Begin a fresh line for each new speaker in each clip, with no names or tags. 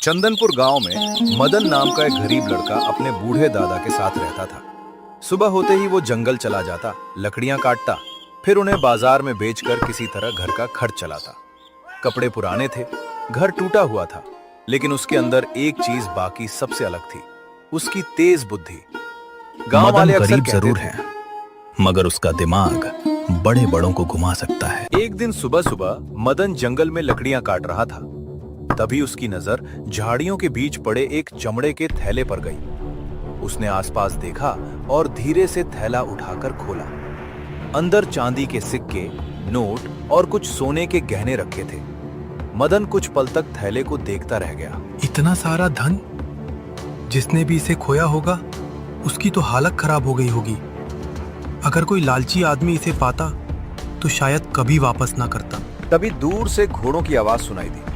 चंदनपुर गांव में मदन नाम का एक गरीब लड़का अपने बूढ़े दादा के साथ रहता था। सुबह होते ही वो जंगल चला जाता, लकड़ियां काटता, फिर उन्हें बाजार में बेचकर किसी तरह घर का खर्च चलाता। कपड़े पुराने थे, घर टूटा हुआ था, लेकिन उसके अंदर एक चीज बाकी सबसे अलग थी, उसकी तेज बुद्धि। गांव वाले अक्सर
गरीब जरूर है, मगर उसका दिमाग बड़े बड़ों को घुमा सकता है।
एक दिन सुबह सुबह मदन जंगल में लकड़ियां काट रहा था। तभी उसकी नजर झाड़ियों के बीच पड़े एक चमड़े के थैले पर गई। उसने आसपास देखा और धीरे से थैला उठाकर खोला। अंदर चांदी के सिक्के, नोट और कुछ सोने के गहने रखे थे। मदन कुछ पल तक थैले को देखता रह गया।
इतना सारा धन, जिसने भी इसे खोया होगा उसकी तो हालत खराब हो गई होगी। अगर कोई लालची आदमी इसे पाता तो शायद कभी वापस ना करता।
तभी दूर से घोड़ों की आवाज सुनाई दी।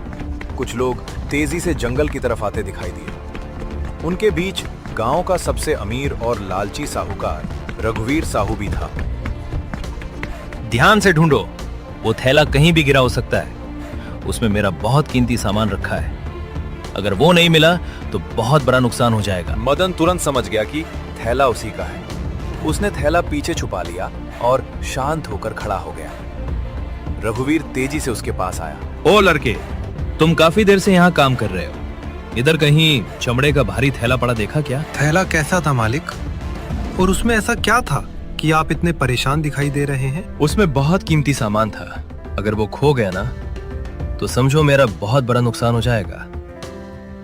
कुछ लोग तेजी से जंगल की तरफ आते दिखाई दिए। उनके बीच गांव का सबसे अमीर और लालची साहूकार रघुवीर साहू भी था।
ध्यान से ढूंढो, वो थैला कहीं भी गिरा हो सकता है। उसमें मेरा बहुत कीमती सामान रखा है। अगर वो नहीं मिला तो बहुत बड़ा नुकसान हो जाएगा।
मदन तुरंत समझ गया कि थैला उसी का है। उसने थैला पीछे छुपा लिया और शांत होकर खड़ा हो गया। रघुवीर तेजी से उसके पास आया।
ओ लड़के, तुम काफी देर से यहाँ काम कर रहे हो। इधर कहीं चमड़े का भारी थैला पड़ा देखा क्या?
थैला कैसा था मालिक? और उसमें ऐसा क्या था कि आप इतने परेशान दिखाई दे रहे हैं?
उसमें बहुत कीमती सामान था। अगर वो खो गया ना तो समझो मेरा बहुत बड़ा नुकसान हो जाएगा।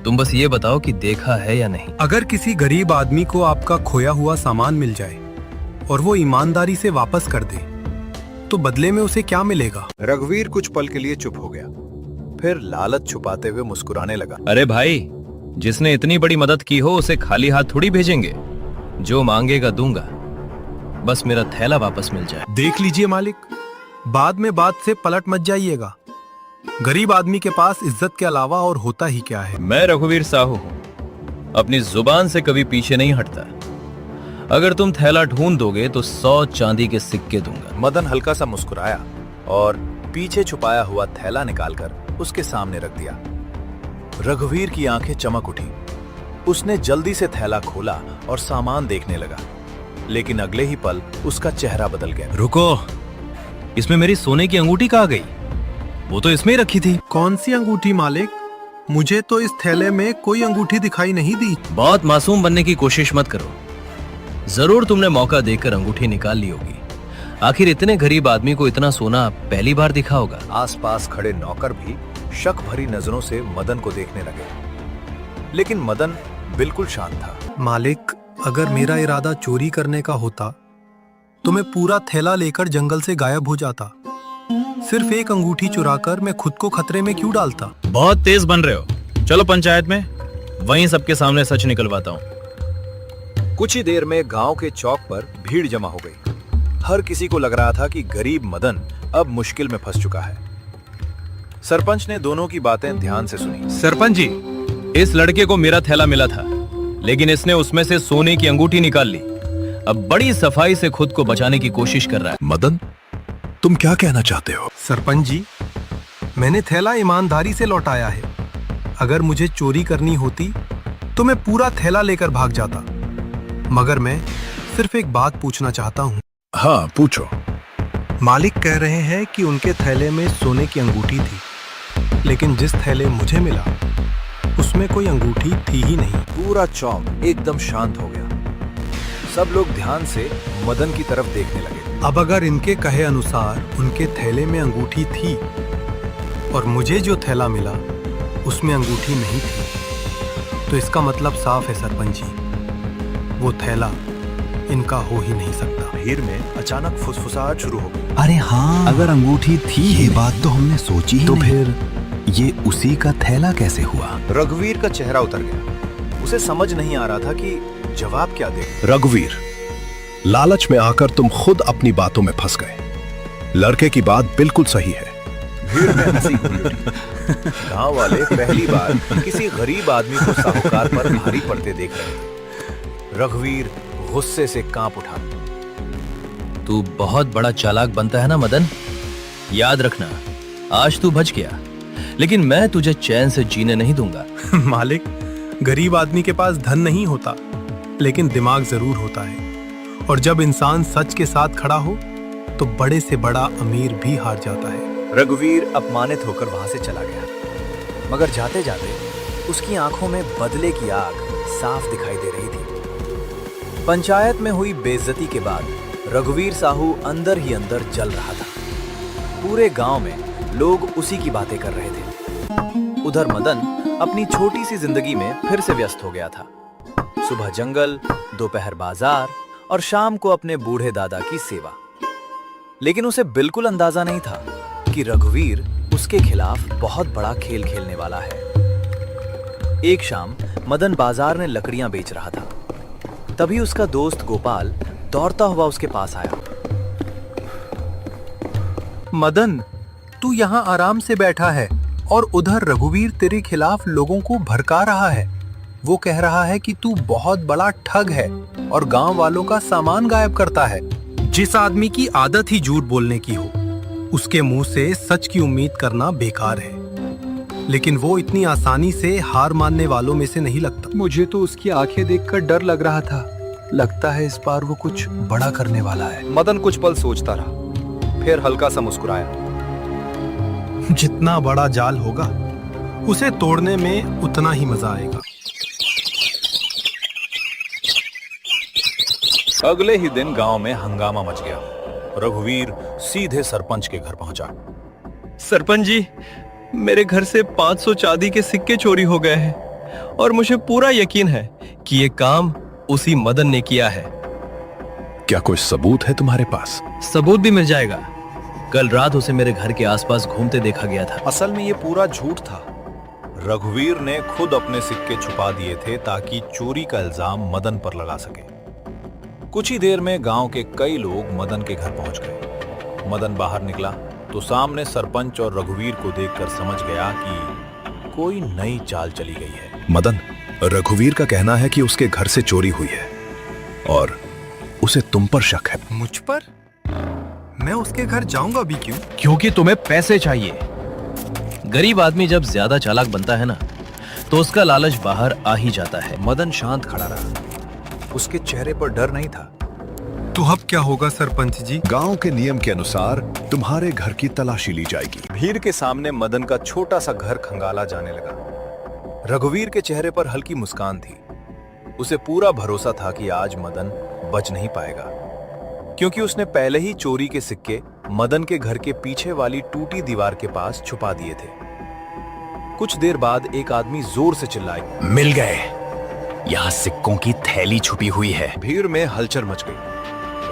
तुम बस ये बताओ कि देखा है या नहीं।
अगर किसी गरीब आदमी को आपका खोया हुआ सामान मिल जाए और वो ईमानदारी से वापस कर दे तो बदले में उसे क्या मिलेगा?
रघुवीर कुछ पल के लिए चुप हो गया, फिर लालच छुपाते हुए मुस्कुराने लगा।
अरे भाई, जिसने इतनी बड़ी मदद की हो उसे खाली हाथ थोड़ी भेजेंगे। जो मांगेगा दूंगा, बस मेरा थैला वापस मिल जाए।
देख लीजिए मालिक, बाद में बात से पलट मत जाइएगा। गरीब आदमी के पास इज्जत के अलावा और होता ही क्या है।
मैं रघुवीर साहू हूँ, अपनी जुबान से कभी पीछे नहीं हटता। अगर तुम थैला ढूंढ दोगे तो 100 चांदी के सिक्के दूंगा।
मदन हल्का सा मुस्कुराया और पीछे छुपाया हुआ थैला निकालकर उसके सामने रख दिया। रघुवीर की आंखें चमक उठी। उसने जल्दी से थैला खोला और सामान देखने लगा, लेकिन अगले ही पल उसका चेहरा बदल गया।
रुको, इसमें मेरी सोने की अंगूठी कहाँ गई? वो तो इसमें ही रखी थी।
कौन सी अंगूठी मालिक? मुझे तो इस थैले में कोई अंगूठी दिखाई नहीं दी।
बहुत मासूम बनने की कोशिश मत करो। जरूर तुमने मौका देकर अंगूठी निकाल ली होगी। आखिर इतने गरीब आदमी को इतना सोना पहली बार दिखा होगा।
आसपास खड़े नौकर भी शक भरी नजरों से मदन को देखने लगे, लेकिन मदन बिल्कुल शांत था।
मालिक, अगर मेरा इरादा चोरी करने का होता तो मैं पूरा थैला लेकर जंगल से गायब हो जाता। सिर्फ एक अंगूठी चुराकर मैं खुद को खतरे में क्यों डालता?
बहुत तेज बन रहे हो। चलो पंचायत में, वहीं सबके सामने सच निकलवाता हूँ।
कुछ ही देर में गांव के चौक पर भीड़ जमा हो गई। हर किसी को लग रहा था कि गरीब मदन अब मुश्किल में फंस चुका है। सरपंच ने दोनों की बातें ध्यान से सुनी।
सरपंच जी, इस लड़के को मेरा थैला मिला था, लेकिन इसने उसमें से सोने की अंगूठी निकाल ली। अब बड़ी सफाई से खुद को बचाने की कोशिश कर रहा है।
मदन, तुम क्या कहना चाहते हो?
सरपंच जी, मैंने थैला ईमानदारी से लौटाया है। अगर मुझे चोरी करनी होती तो मैं पूरा थैला लेकर भाग जाता। मगर मैं सिर्फ एक बात पूछना चाहता हूँ।
हाँ, पूछो।
मालिक कह रहे हैं कि उनके थैले में सोने की अंगूठी थी, लेकिन जिस थैले मुझे मिला उसमें कोई अंगूठी थी ही नहीं।
पूरा चौक एकदम शांत हो गया। सब लोग ध्यान से मदन की तरफ देखने लगे।
अब अगर इनके कहे अनुसार उनके थैले में अंगूठी थी और मुझे जो थैला मिला उसमें अंगूठी नहीं थी, तो इसका मतलब साफ है सरपंच जी, वो थैला इनका हो ही नहीं सकता।
भीड़ में अचानक फुसफुसाहट शुरू हो गई।
अरे हाँ, अगर अंगूठी थी ये बात तो हमने सोची ही तो नहीं। फिर ये उसी का थैला कैसे हुआ?
रघुवीर का चेहरा उतर गया। उसे समझ नहीं आ रहा था कि जवाब क्या दे।
रघुवीर, लालच में आकर तुम खुद अपनी बातों में फंस गए। लड़के की बात बिल्कुल सही है।
भीड़ में हंसी गूंज उठी। गांव वाले पहली बार किसी गरीब आदमी को साहूकार पर भारी पड़ते देख रहे थे। रघुवीर गुस्से से कांप उठा।
तू बहुत बड़ा चालाक बनता है ना मदन? याद रखना, आज तू बच गया, लेकिन मैं तुझे चैन से जीने नहीं दूंगा।
मालिक, गरीब आदमी के पास धन नहीं होता, लेकिन दिमाग जरूर होता है। और जब इंसान सच के साथ खड़ा हो तो बड़े से बड़ा अमीर भी हार जाता है।
रघुवीर अपमानित होकर वहां से चला गया, मगर जाते जाते उसकी आंखों में बदले की आग साफ दिखाई दे रही थी। पंचायत में हुई बेइज्जती के बाद रघुवीर साहू अंदर ही अंदर जल रहा था। पूरे गांव में लोग उसी की बातें कर रहे थे। उधर मदन अपनी छोटी सी जिंदगी में फिर से व्यस्त हो गया था। सुबह जंगल, दोपहर बाजार और शाम को अपने बूढ़े दादा की सेवा। लेकिन उसे बिल्कुल अंदाजा नहीं था कि रघुवीर उसके खिलाफ बहुत बड़ा खेल खेलने वाला है। एक शाम मदन बाजार में लकड़ियां बेच रहा था। तभी उसका दोस्त गोपाल दौड़ता हुआ उसके पास आया।
मदन, तू यहाँ आराम से बैठा है और उधर रघुवीर तेरे खिलाफ लोगों को भड़का रहा है। वो कह रहा है कि तू बहुत बड़ा ठग है और गांव वालों का सामान गायब करता है। जिस आदमी की आदत ही झूठ बोलने की हो, उसके मुंह से सच की उम्मीद करना बेकार है। लेकिन वो इतनी आसानी से हार मानने वालों में से नहीं लगता। मुझे तो उसकी आंखें देखकर डर लग रहा था। लगता है इस बार वो कुछ बड़ा करने वाला है।
मदन कुछ पल सोचता रहा, फिर हल्का सा मुस्कुराया।
जितना बड़ा जाल होगा, उसे तोड़ने में उतना ही मजा आएगा।
अगले ही दिन गांव में हंगामा मच गया। रघुवीर सीधे सरपंच के घर पहुंचा।
सरपंच जी, मेरे घर से 500 चांदी के सिक्के चोरी हो गए हैं और मुझे पूरा यकीन है कि ये काम उसी मदन ने किया है।
क्या कोई सबूत है तुम्हारे पास?
सबूत भी मिल जाएगा। कल रात उसे मेरे घर के आसपास घूमते देखा गया था।
असल में ये पूरा झूठ था। रघुवीर ने खुद अपने सिक्के छुपा दिए थे ताकि चोरी का इल्जाम मदन पर लगा सके। कुछ ही देर में गांव के कई लोग मदन के घर पहुंच गए। मदन बाहर निकला तो सामने सरपंच और रघुवीर को देखकर समझ गया कि कोई नई चाल चली गई है।
मदन, रघुवीर का कहना है कि उसके घर से चोरी हुई है और उसे तुम पर शक है।
मुझ पर? मैं उसके घर जाऊंगा भी क्यों?
क्योंकि तुम्हें पैसे चाहिए। गरीब आदमी जब ज्यादा चालाक बनता है ना, तो उसका लालच बाहर आ ही जाता है।
मदन शांत खड़ा रहा। उसके चेहरे पर डर नहीं था।
तो अब क्या होगा सरपंच जी?
गांव के नियम के अनुसार तुम्हारे घर की तलाशी ली जाएगी।
भीड़ के सामने मदन का छोटा सा घर खंगाला जाने लगा। रघुवीर के चेहरे पर हल्की मुस्कान थी। उसे पूरा भरोसा था कि आज मदन बच नहीं पाएगा, क्योंकि उसने पहले ही चोरी के सिक्के मदन के घर के पीछे वाली टूटी दीवार के पास छुपा दिए थे। कुछ देर बाद एक आदमी जोर से चिल्लाया,
मिल गए, यहाँ सिक्कों की थैली छुपी हुई है।
भीड़ में हलचल मच गई।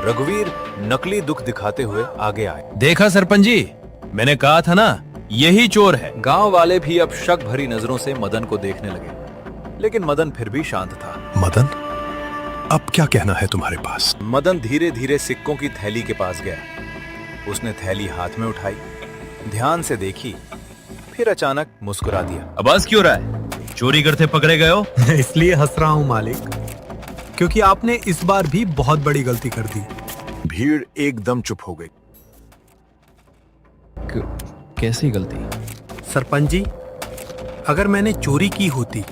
रघुवीर नकली दुख दिखाते हुए आगे आए।
देखा सरपंच जी, मैंने कहा था ना, यही चोर है।
गांव वाले भी अब शक भरी नजरों से मदन को देखने लगे, लेकिन मदन फिर भी शांत था।
मदन, अब क्या कहना है तुम्हारे पास?
मदन धीरे धीरे सिक्कों की थैली के पास गया। उसने थैली हाथ में उठाई, ध्यान से देखी, फिर अचानक मुस्कुरा दिया।
आवाज क्यों रहा है? चोरी करते पकड़े गए हो?
इसलिए हंस रहा हूँ मालिक, क्योंकि आपने इस बार भी बहुत बड़ी गलती कर दी।
भीड़ एकदम चुप हो गई।
कैसी गलती?
सरपंच जी, अगर मैंने चोरी की होती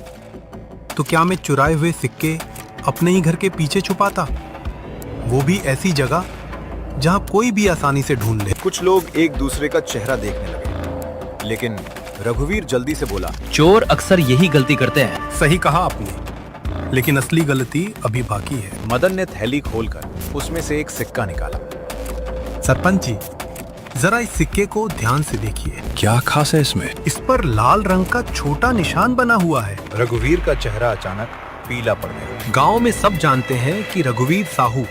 तो क्या मैं चुराए हुए सिक्के अपने ही घर के पीछे छुपाता, वो भी ऐसी जगह जहां कोई भी आसानी से ढूंढ ले।
कुछ लोग एक दूसरे का चेहरा देखने लगे, लेकिन रघुवीर जल्दी से बोला,
चोर अक्सर यही गलती करते हैं।
सही कहा आपने, लेकिन असली गलती अभी बाकी है।
मदन ने थैली खोलकर उसमें से एक सिक्का निकाला।
सरपंच जी, जरा इस सिक्के को ध्यान से देखिए।
क्या खास है इसमें?
इस पर लाल रंग का छोटा निशान बना हुआ है।
रघुवीर का चेहरा अचानक पीला पड़ गया।
गांव में सब जानते हैं कि रघुवीर साहू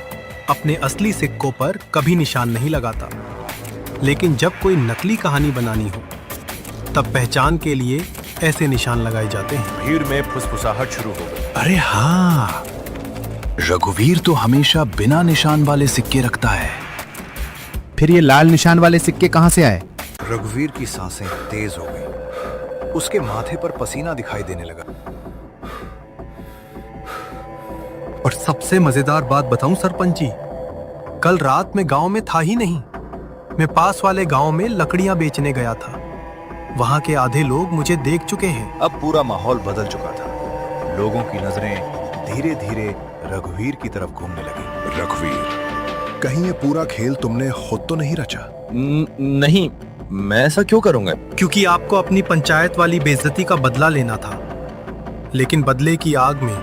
अपने असली सिक्कों पर कभी निशान नहीं लगाता, लेकिन जब कोई नकली कहानी बनानी हो तब पहचान के लिए ऐसे निशान लगाए जाते हैं।
भीड़ में फुसफुसाहट शुरू हो गई।
अरे हाँ, रघुवीर तो हमेशा बिना निशान वाले सिक्के रखता है। फिर ये लाल निशान वाले सिक्के कहां से आए?
रघुवीर की सांसें तेज हो गई। उसके माथे पर पसीना दिखाई देने लगा।
और सबसे मजेदार बात बताऊं सरपंच जी, कल रात में गांव में था ही नहीं। मैं पास वाले गांव में लकड़ियां बेचने गया था। वहाँ के आधे लोग मुझे देख चुके हैं।
अब पूरा माहौल बदल चुका था। लोगों की नजरें धीरे धीरे रघुवीर की तरफ घूमने लगी।
रघुवीर, कहीं ये पूरा खेल तुमने खुद तो नहीं रचा?
नहीं, मैं ऐसा क्यों करूंगा?
क्योंकि आपको अपनी पंचायत वाली बेइज्जती का बदला लेना था। लेकिन बदले की आग में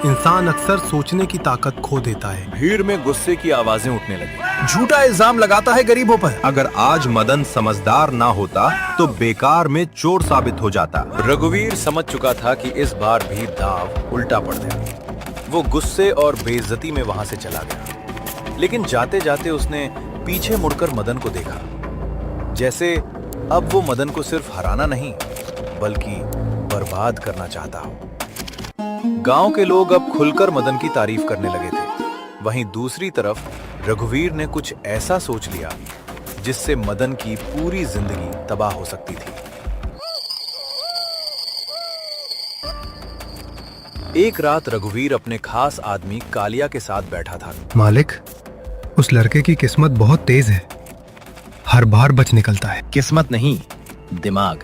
इंसान अक्सर सोचने की ताकत खो देता है।
भीड़ में गुस्से की आवाजें उठने लगी।
झूठा इल्जाम लगाता है गरीबों पर। अगर आज मदन समझदार ना होता तो बेकार में चोर साबित हो जाता।
रघुवीर समझ चुका था कि इस बार भी दाव उल्टा पड़ गया। वो गुस्से और बेइज्जती में वहां से चला गया। लेकिन जाते जाते उसने पीछे मुड़कर मदन को देखा, जैसे अब वो मदन को सिर्फ हराना नहीं बल्कि बर्बाद करना चाहता हो। गांव के लोग अब खुलकर मदन की तारीफ करने लगे थे। वहीं दूसरी तरफ रघुवीर ने कुछ ऐसा सोच लिया जिससे मदन की पूरी जिंदगी तबाह हो सकती थी। एक रात रघुवीर अपने खास आदमी कालिया के साथ बैठा था।
मालिक, उस लड़के की किस्मत बहुत तेज है। हर बार बच निकलता है।
किस्मत नहीं, दिमाग।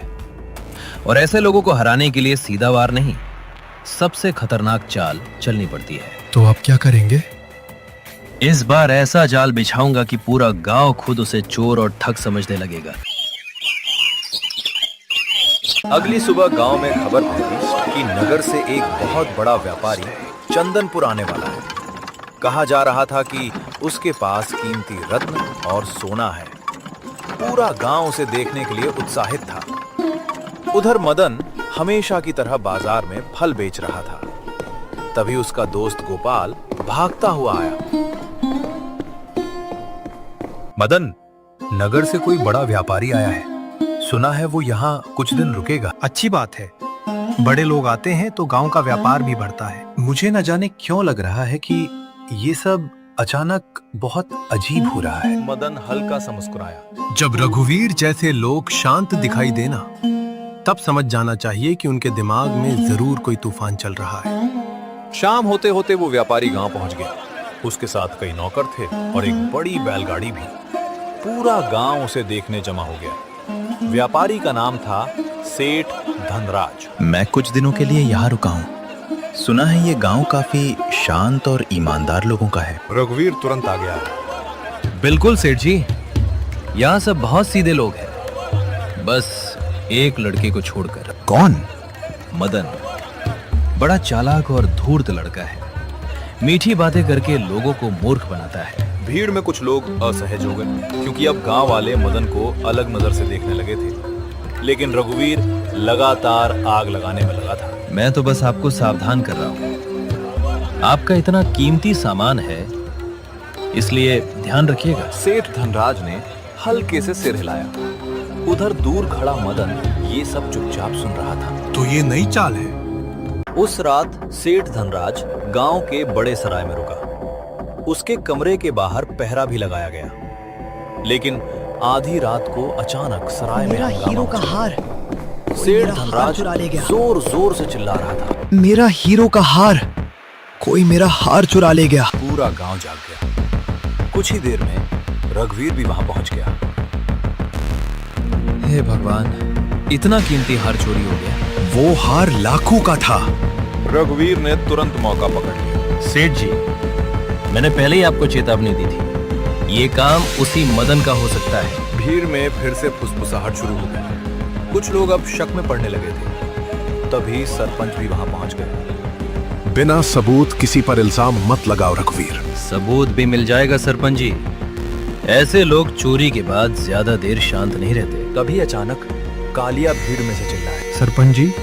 और ऐसे लोगों को हराने के लिए सीधा वार नहीं, सबसे खतरनाक चाल चलनी पड़ती है।
तो आप क्या करेंगे?
इस बार ऐसा जाल बिछाऊंगा कि पूरा गांव खुद उसे चोर और ठग समझने लगेगा।
अगली सुबह गांव में खबर फैली कि नगर से एक बहुत बड़ा व्यापारी चंदनपुर आने वाला है। कहा जा रहा था कि उसके पास कीमती रत्न और सोना है। पूरा गांव उसे देखने के लिए उत्साहित था। उधर मदन हमेशा की तरह बाजार में फल बेच रहा था। तभी उसका दोस्त गोपाल भागता हुआ आया। मदन, नगर से कोई बड़ा व्यापारी आया है। सुना है वो यहाँ कुछ दिन रुकेगा।
अच्छी बात है। बड़े लोग आते हैं तो गांव का व्यापार भी बढ़ता है।
मुझे न जाने क्यों लग रहा है कि ये सब अचानक बहुत अजीब हो रहा है। मदन हल्का सा मुस्कुराया।
जब रघुवीर जैसे लोग शांत दिखाई देना, तब समझ जाना चाहिए कि उनके दिमाग में जरूर कोई तूफान चल रहा है।
शाम होते होते वो व्यापारी गांव पहुंच गया। उसके साथ कई नौकर थे और एक बड़ी बैलगाड़ी भी। पूरा गांव उसे देखने जमा हो गया। व्यापारी का नाम था सेठ धनराज।
मैं कुछ दिनों के लिए यहाँ रुका हूँ। सुना है ये गांव काफी शांत और ईमानदार लोगों का है।
रघुवीर तुरंत आ गया।
बिल्कुल सेठ जी, यहाँ सब बहुत सीधे लोग हैं, बस एक लड़के को छोड़कर।
कौन?
मदन बड़ा चालाक और धूर्त लड़का है। मीठी बातें करके लोगों को मूर्ख बनाता है।
भीड़ में कुछ लोग असहज हो गए क्योंकि अब गांव वाले मदन को अलग नजर से देखने लगे थे। लेकिन रघुवीर लगातार आग लगाने में लगा था।
मैं तो बस आपको सावधान कर रहा हूँ। आपका इतना कीमती सामान है, इसलिए ध्यान रखिएगा।
सेठ धनराज ने हल्के से सिर हिलाया। उधर दूर खड़ा मदन ये सब चुपचाप सुन रहा था।
तो ये नई चाल है।
उस रात सेठ धनराज गांव के बड़े सराय में रुका। उसके कमरे के बाहर पहरा भी लगाया गया। लेकिन आधी रात को अचानक सराय में
हीरो का हार।
सेठ धनराज जोर जोर से चिल्ला रहा था,
मेरा हीरो का हार, कोई मेरा हार चुरा ले गया।
पूरा गांव जाग गया। कुछ ही देर में रघुवीर भी वहां पहुंच गया।
हे भगवान, इतना कीमती हार चोरी हो गया।
वो हार लाखों का था।
रघुवीर ने तुरंत मौका पकड़ लिया।
सेठ जी, मैंने पहले ही आपको चेतावनी दी थी, ये काम उसी मदन का हो सकता है।
भीड़ में फिर से फुसफुसाहट शुरू हो गई। कुछ लोग अब शक में पड़ने लगे थे। तभी सरपंच भी वहां पहुंच गए।
बिना सबूत किसी पर इल्जाम मत लगाओ रघुवीर।
सबूत भी मिल जाएगा सरपंच जी। ऐसे लोग चोरी के बाद ज्यादा देर शांत नहीं रहते।
तभी अचानक कालिया भीड़ में से चिल्लाया,
सरपंच जी,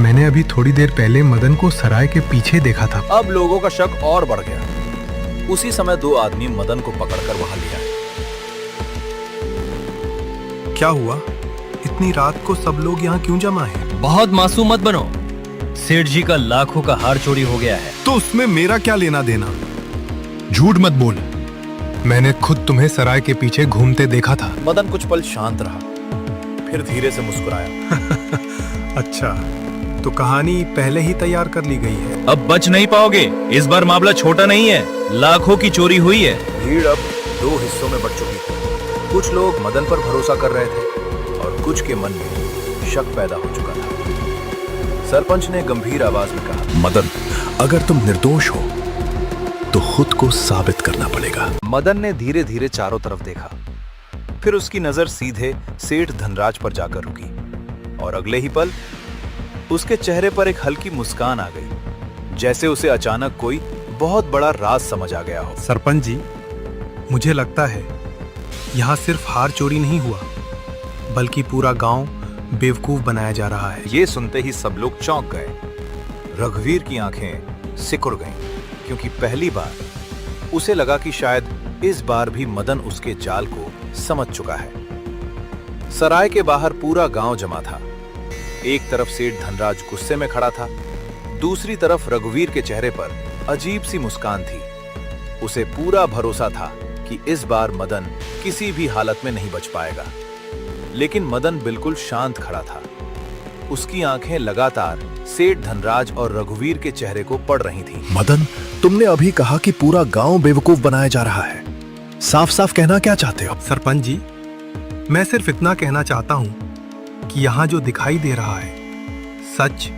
मैंने अभी थोड़ी देर पहले मदन को सराय के पीछे देखा था।
अब लोगों का शक और बढ़ गया। उसी समय दो आदमी मदन को पकड़कर वहां ले आए।
क्या हुआ? इतनी रात को सब लोग यहाँ क्यों जमा हैं?
बहुत मासूम मत बनो। सेठ जी का लाखों का हार चोरी हो गया है।
तो उसमें मेरा क्या लेना देना? झूठ मत बोल। मैंने खुद तुम्हें सराय के पीछे घूमते देखा था।
मदन कुछ पल शांत रहा, फिर धीरे से मुस्कुराया।
अच्छा, तो कहानी पहले ही तैयार कर ली गई है।
अब बच नहीं पाओगे। इस बार मामला छोटा नहीं है, लाखों की चोरी हुई है।
भीड़ अब दो हिस्सों में बट चुकी थी। कुछ लोग मदन पर भरोसा कर रहे थे और कुछ के मन में शक पैदा हो चुका था। सरपंच ने गंभीर आवाज में कहा,
मदन, अगर तुम निर्दोष हो तो खुद को साबित करना पड़ेगा।
मदन ने धीरे धीरे चारों तरफ देखा, फिर उसकी नजर सीधे सेठ धनराज पर जाकर रुकी और अगले ही पल उसके चेहरे पर एक हल्की मुस्कान आ गई, जैसे उसे अचानक कोई बहुत बड़ा राज समझ आ गया हो।
सरपंच जी, मुझे लगता है यहाँ सिर्फ हार चोरी नहीं हुआ, बल्कि पूरा गांव बेवकूफ बनाया जा रहा है।
ये सुनते ही सब लोग चौंक गए। रघुवीर की आंखें सिकुड़ गईं, क्योंकि पहली बार उसे लगा कि शायद इस बार भी मदन उसके जाल को समझ चुका है। सराय के बाहर पूरा गांव जमा था। एक तरफ सेठ धनराज गुस्से में खड़ा था, दूसरी तरफ रघुवीर के चेहरे पर अजीब सी मुस्कान थी। उसे पूरा भरोसा था कि इस बार मदन किसी भी हालत में नहीं बच पाएगा। लेकिन मदन बिल्कुल शांत खड़ा था। उसकी आंखें लगातार सेठ धनराज और रघुवीर के चेहरे को पढ़ रही थीं।
मदन, तुमने अभी कहा कि पूरा गांव बेवकूफ बनाया जा रहा है। साफ साफ कहना क्या चाहते हो?
सरपंच जी, मैं सिर्फ इतना कहना चाहता हूँ कि यहाँ जो दिखाई दे रहा है सच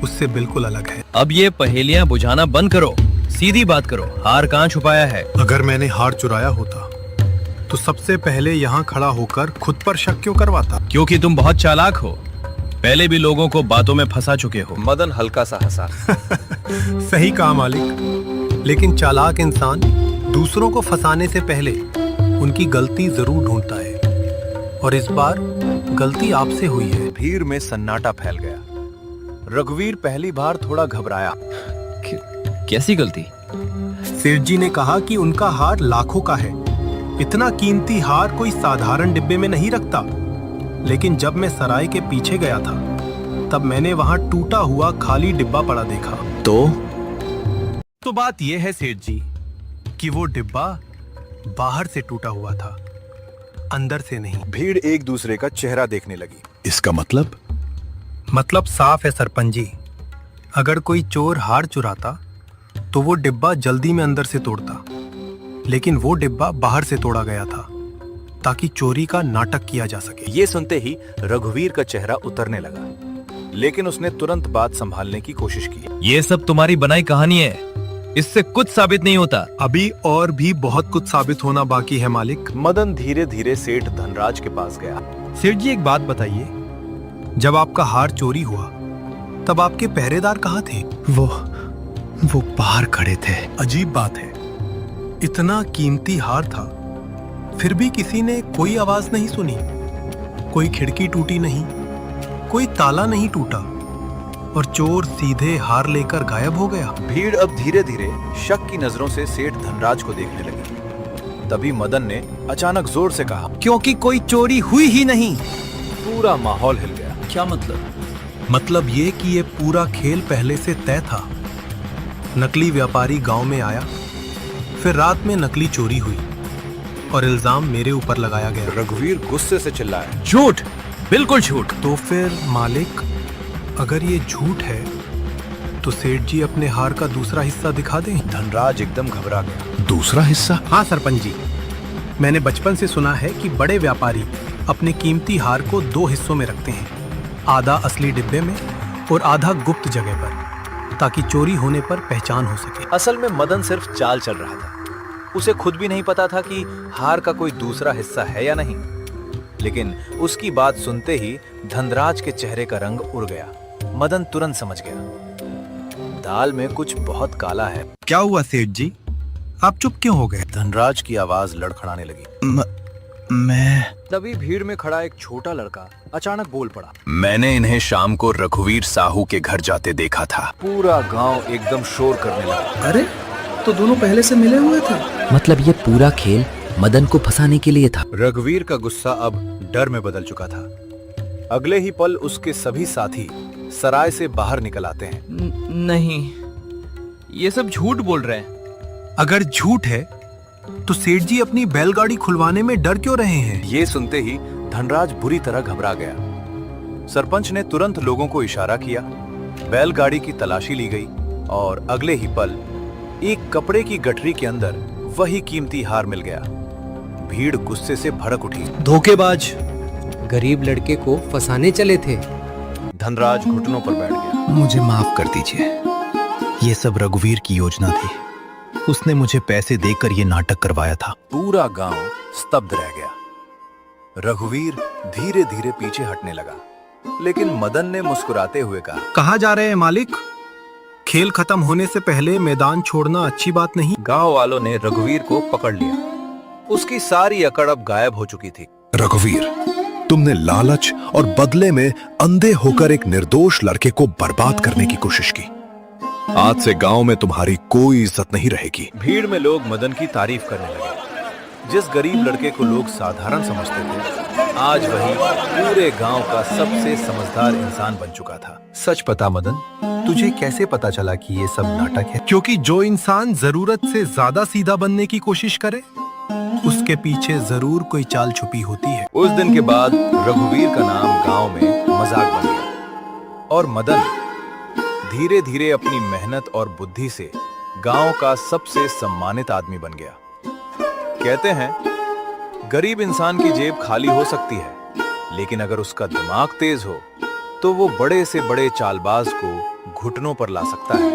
उससे बिल्कुल अलग है।
अब ये पहेलियां बुझाना बंद करो, सीधी बात करो। हार कहाँ छुपाया है?
अगर मैंने हार चुराया होता तो सबसे पहले यहाँ खड़ा होकर खुद पर शक क्यों करवाता?
क्योंकि तुम बहुत चालाक हो, पहले भी लोगों को बातों में फंसा चुके हो।
मदन हल्का सा हंसा।
सही कहा मालिक, लेकिन चालाक इंसान दूसरों को फंसाने से पहले उनकी गलती जरूर ढूंढता है, और इस बार गलती आपसे हुई है।
भीड़ में सन्नाटा फैल गया। रघुवीर पहली बार थोड़ा घबराया।
कैसी गलती?
सेठ जी ने कहा कि उनका हार लाखों का है। इतना कीमती हार कोई साधारण डिब्बे में नहीं रखता। लेकिन जब मैं सराय के पीछे गया था, तब मैंने वहां टूटा हुआ खाली डिब्बा पड़ा देखा।
तो
बात यह है सेठ जी कि वो डिब्बा बाहर से टूटा हुआ था, अंदर से नहीं।
भीड़ एक दूसरे का चेहरा देखने लगी।
इसका मतलब
साफ है सरपंच जी। अगर कोई चोर हार चुराता तो वो डिब्बा जल्दी में अंदर से तोड़ता, लेकिन वो डिब्बा बाहर से तोड़ा गया था ताकि चोरी का नाटक किया जा सके।
ये सुनते ही रघुवीर का चेहरा उतरने लगा, लेकिन उसने तुरंत बात संभालने की कोशिश की।
ये सब तुम्हारी बनाई कहानी है, इससे कुछ साबित नहीं होता।
अभी और भी बहुत कुछ साबित होना बाकी है मालिक।
मदन धीरे धीरे सेठ धनराज के पास गया।
सेठ जी, एक बात बताइए, जब आपका हार चोरी हुआ तब आपके पहरेदार कहाँ थे?
वो बाहर खड़े थे।
अजीब बात है, इतना कीमती हार था, फिर भी किसी ने कोई आवाज नहीं सुनी। कोई खिड़की टूटी नहीं, कोई ताला नहीं टूटा, और चोर सीधे हार लेकर गायब हो गया।
भीड़ अब धीरे धीरे शक की नजरों से सेठ धनराज को देखने लगी। तभी मदन ने अचानक जोर से कहा,
क्योंकि कोई चोरी हुई ही नहीं।
पूरा माहौल हिल गया।
क्या मतलब?
मतलब ये कि ये पूरा खेल पहले से तय था। नकली व्यापारी गांव में आया, फिर रात में नकली चोरी हुई और इल्जाम मेरे ऊपर लगाया गया।
रघुवीर गुस्से से चिल्लाया,
झूठ, बिल्कुल झूठ।
तो फिर मालिक, अगर ये झूठ है तो सेठ जी अपने हार का दूसरा हिस्सा दिखा दें।
धनराज एकदम घबरा गया।
दूसरा हिस्सा?
हाँ सरपंच जी, मैंने बचपन से सुना है कि बड़े व्यापारी अपने कीमती हार को 2 हिस्सों में रखते हैं, आधा असली डिब्बे में और आधा गुप्त जगह पर, ताकि चोरी होने पर पहचान हो सके।
असल में मदन सिर्फ चाल चल रहा था। उसे खुद भी नहीं पता था कि हार का कोई दूसरा हिस्सा है या नहीं। लेकिन उसकी बात सुनते ही धनराज के चेहरे का रंग उड़ गया। मदन तुरंत समझ गया, दाल में कुछ बहुत काला है।
क्या हुआ सेठ जी, आप चुप क्यों हो गए?
धनराज की आवाज लड़खड़ाने लगी।
मैं
तभी भीड़ में खड़ा एक छोटा लड़का अचानक बोल पड़ा,
मैंने इन्हें शाम को रघुवीर साहू के घर जाते देखा था।
पूरा गांव एकदम शोर करने लगा।
अरे, तो दोनों पहले से मिले हुए थे।
मतलब ये पूरा खेल मदन को फंसाने के लिए था।
रघुवीर का गुस्सा अब डर में बदल चुका था। अगले ही पल उसके सभी साथी सराय से बाहर निकल आते हैं।
नहीं, ये सब झूठ बोल रहे हैं।
अगर झूठ है तो सेठ जी अपनी बैलगाड़ी खुलवाने में डर क्यों रहे हैं?
ये सुनते ही धनराज बुरी तरह घबरा गया। सरपंच ने तुरंत लोगों को इशारा किया। बैलगाड़ी की तलाशी ली गई और अगले ही पल एक कपड़े की गठरी के अंदर वही कीमती हार मिल गया। भीड़ गुस्से से भड़क उठी।
धोखेबाज,
गरीब लड़के को फंसाने चले थे।
धनराज घुटनों पर बैठ गया।
मुझे माफ कर दीजिए, ये सब रघुवीर की योजना थी। उसने मुझे पैसे देकर ये नाटक करवाया था।
पूरा गांव स्तब्ध रह गया। रघुवीर धीरे धीरे पीछे हटने लगा, लेकिन मदन ने मुस्कुराते हुए कहा,
कहाँ जा रहे हैं मालिक? खेल खत्म होने से पहले मैदान छोड़ना अच्छी बात नहीं।
गांव वालों ने रघुवीर को पकड़ लिया। उसकी सारी अकड़ अब गायब हो चुकी थी।
रघुवीर, तुमने लालच और बदले में अंधे होकर एक निर्दोष लड़के को बर्बाद करने की कोशिश की। आज से गांव में तुम्हारी कोई इज्जत नहीं रहेगी।
भीड़ में लोग मदन की तारीफ करने लगे। जिस गरीब लड़के को लोग साधारण समझते थे, आज वही पूरे गांव का सबसे समझदार इंसान बन चुका था।
सच पता मदन, तुझे कैसे पता चला कि ये सब नाटक है?
क्योंकि जो इंसान जरूरत से ज्यादा सीधा बनने की कोशिश करे, उसके पीछे जरूर कोई चाल छुपी होती है।
उस दिन के बाद रघुवीर का नाम गांव में मजाक बन गया और मदन धीरे धीरे अपनी मेहनत और बुद्धि से गांव का सबसे सम्मानित आदमी बन गया। कहते हैं, गरीब इंसान की जेब खाली हो सकती है, लेकिन अगर उसका दिमाग तेज हो तो वो बड़े से बड़े चालबाज को घुटनों पर ला सकता है।